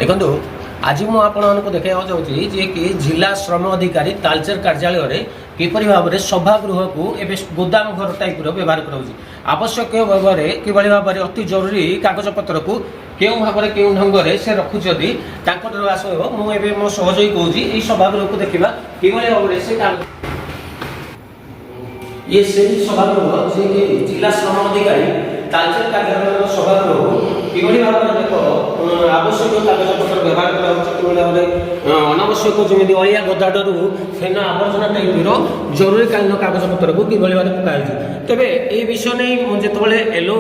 देखो आज मुझे देखा चाहूँगी जे कि जिला श्रम अधिकारी तालचेर कार्यालय किपरि भाव में सभागृह को एवं गोदाम घर टाइप व्यवहार कराऊँगी आवश्यक भाव में कि भाव में अति जरूरी कागज पत्र को क्यों भाव में क्यों ढंग से रखुँच आस मुझे मो सहयोगी कौन यही सभागृह को देखा कि भाव में से ये से सभागृह जे कि जिला श्रम अधिकारी तालचेर कार्यालय सभागृह कि भाव में देख आवश्यक कागज पत्र व्यवहार कर अनावश्यक जमी अलिया गदाडू फेन आवर्जना टाइप जरूरीकालीन कागज पत्र को कि भाव में पकाई तेरे ये विषय नहीं जो एलो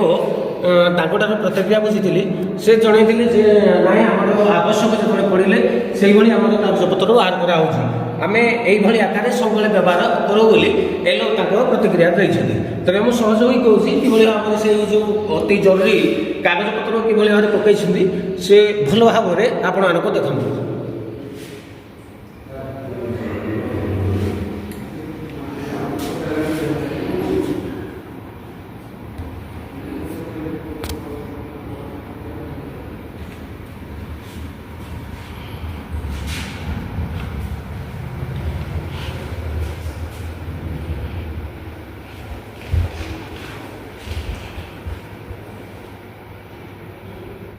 प्रतिक्रिया बुझी से जनई ना आम आवश्यक जो पड़े से कागज पत्र बाहर कराऊँ आम यही आकार सब व्यवहार करूँ बोली एलो प्रतिक्रिया देते तेरे मुझे सहयोगी कौन कि भाव में से जो अति जरूरी कागज पत्र कि भाव में पकई से भल भाव में आपण देखो।